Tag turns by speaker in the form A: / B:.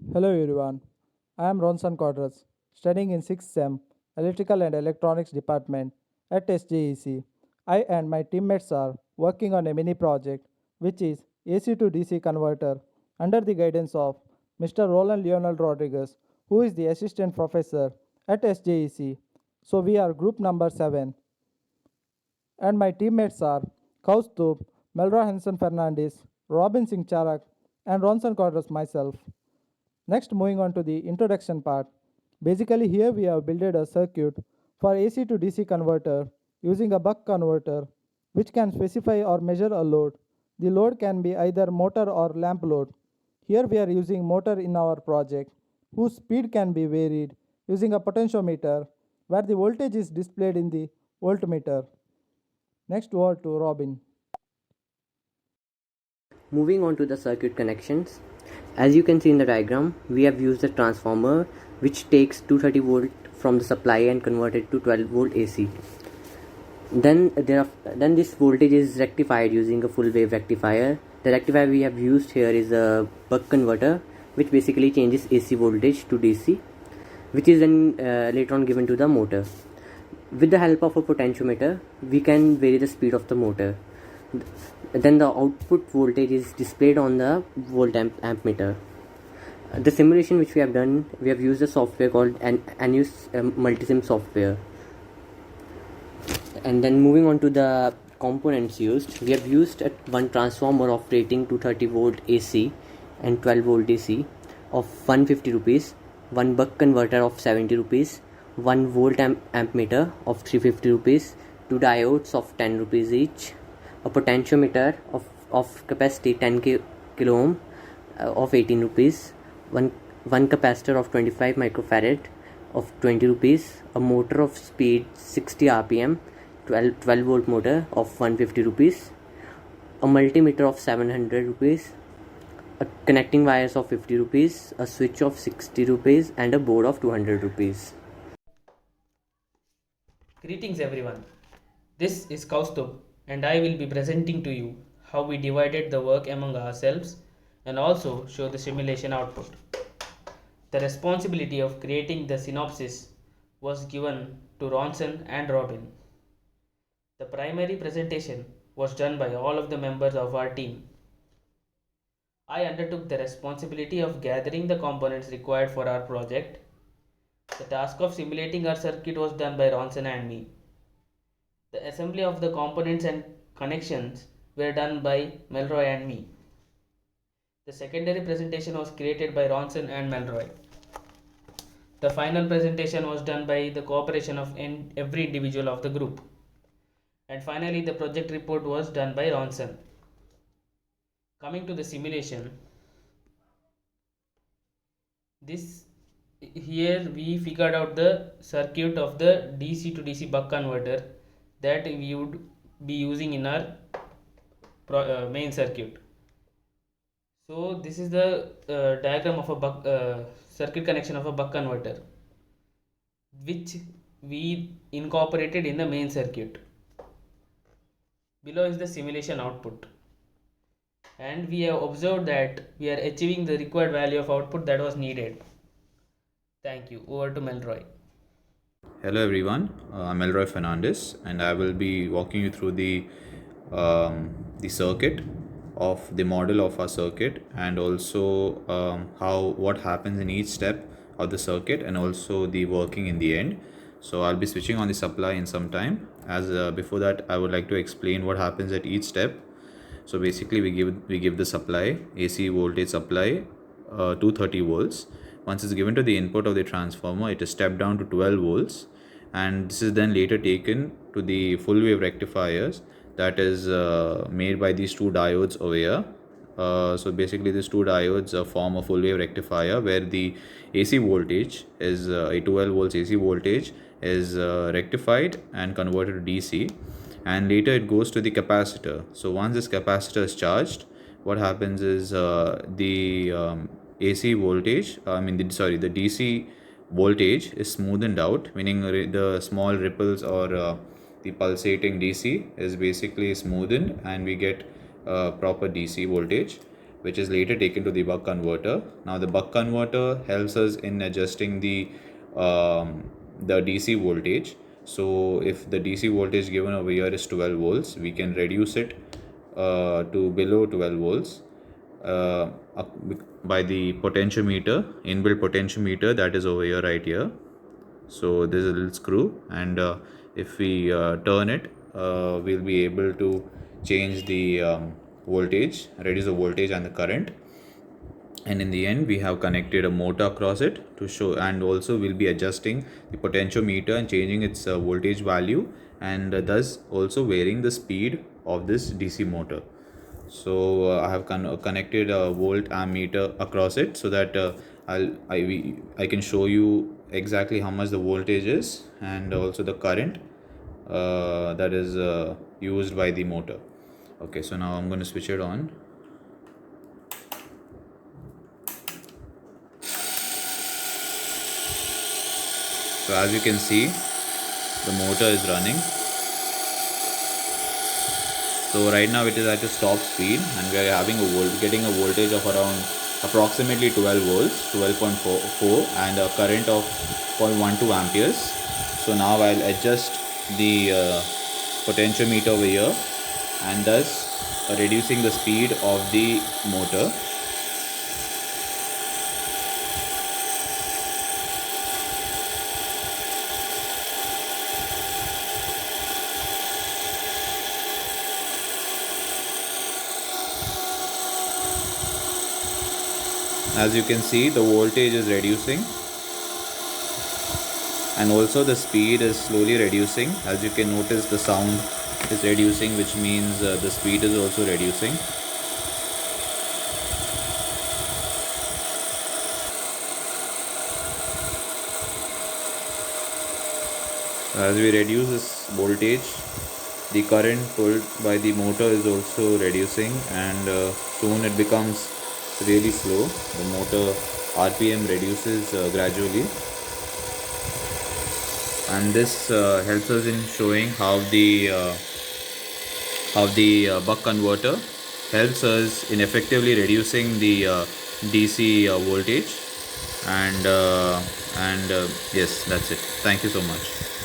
A: Hello everyone. I am Ronson Quadras, studying in 6th SEM Electrical and Electronics Department at SJEC. I and my teammates are working on a mini project which is AC to DC converter under the guidance of Mr. Roland Leonel Rodriguez, who is the assistant professor at SJEC. So we are group number 7 and my teammates are Kaustub, Melra Hansen Fernandez, Robin Singh Charak, and Ronson Quadras myself. Next, moving on to the introduction part. Basically, here we have built a circuit for AC to DC converter using a buck converter which can specify or measure a load. The load can be either motor or lamp load. Here we are using motor in our project whose speed can be varied using a potentiometer where the voltage is displayed in the voltmeter. Next word to Robin.
B: Moving on to the circuit connections. As you can see in the diagram, we have used a transformer which takes 230 volt from the supply and convert it to 12 volt AC. Then this voltage is rectified using a full wave rectifier. The rectifier we have used here is a buck converter, which basically changes AC voltage to DC, which is then later on given to the motor. With the help of a potentiometer, we can vary the speed of the motor. Then the output voltage is displayed on the amp meter. The simulation which we have done, we have used a software called Anus Multisim software. And then moving on to the components used, we have used one transformer of rating 230 volt AC and 12 volt DC of 150 rupees, one buck converter of 70 rupees, 1 volt amp meter of 350 rupees, two diodes of 10 rupees each, a potentiometer of capacity 10 kilo ohm of 18 rupees, one capacitor of 25 microfarad of 20 rupees, a motor of speed 60 rpm, 12 volt motor of 150 rupees, a multimeter of 700 rupees, a connecting wires of 50 rupees, a switch of 60 rupees, and a board of 200 rupees.
C: Greetings everyone. This is Kaustub and I will be presenting to you how we divided the work among ourselves and also show the simulation output. The responsibility of creating the synopsis was given to Ronson and Robin. The primary presentation was done by all of the members of our team. I undertook the responsibility of gathering the components required for our project. The task of simulating our circuit was done by Ronson and me. The assembly of the components and connections were done by Melroy and me. The secondary presentation was created by Ronson and Melroy. The final presentation was done by the cooperation of every individual of the group. And finally, the project report was done by Ronson. Coming to the simulation, here we figured out the circuit of the DC to DC buck converter that we would be using in our main circuit. So this is the diagram of a circuit connection of a buck converter, which we incorporated in the main circuit. Below is the simulation output, and we have observed that we are achieving the required value of output that was needed. Thank you. Over to Melroy.
D: Hello everyone, I'm Elroy Fernandez and I will be walking you through the circuit of the model of our circuit and also what happens in each step of the circuit and also the working in the end. So I'll be switching on the supply in some time. As before that, I would like to explain what happens at each step. So basically we give the supply AC voltage supply 230 volts. Once it's given to the input of the transformer, it is stepped down to 12 volts, and this is then later taken to the full wave rectifiers that is made by these two diodes over here. So basically these two diodes form a full wave rectifier where the AC voltage is a 12 volts AC voltage is rectified and converted to DC, and later it goes to the capacitor. So once this capacitor is charged, what happens is the AC voltage, the DC voltage is smoothened out, meaning the small ripples or the pulsating DC is basically smoothened and we get proper DC voltage. which is later taken to the buck converter. Now the buck converter helps us in adjusting the DC voltage. So if the DC voltage given over here is 12 volts, we can reduce it to below 12 volts by the potentiometer, inbuilt potentiometer that is over here, right here. So this is a little screw, and if we turn it, we'll be able to change the voltage, reduce the voltage and the current. And in the end, we have connected a motor across it to show, and also we'll be adjusting the potentiometer and changing its voltage value, and thus also varying the speed of this DC motor. So I have connected a volt ammeter across it, so that I can show you exactly how much the voltage is, and also the current that is used by the motor. Okay, so now I'm going to switch it on. So as you can see, the motor is running. So right now it is at a stop speed, and we are having getting a voltage of around approximately 12 volts, 12.44, and a current of 0.12 amperes. So now I'll adjust the potentiometer over here, and thus reducing the speed of the motor. As you can see, the voltage is reducing, and also the speed is slowly reducing. As you can notice, the sound is reducing, which means the speed is also reducing. As we reduce this voltage, the current pulled by the motor is also reducing, and soon it becomes really slow. The motor RPM reduces gradually, and this helps us in showing how the buck converter helps us in effectively reducing the DC voltage. And yes, that's it. Thank you so much.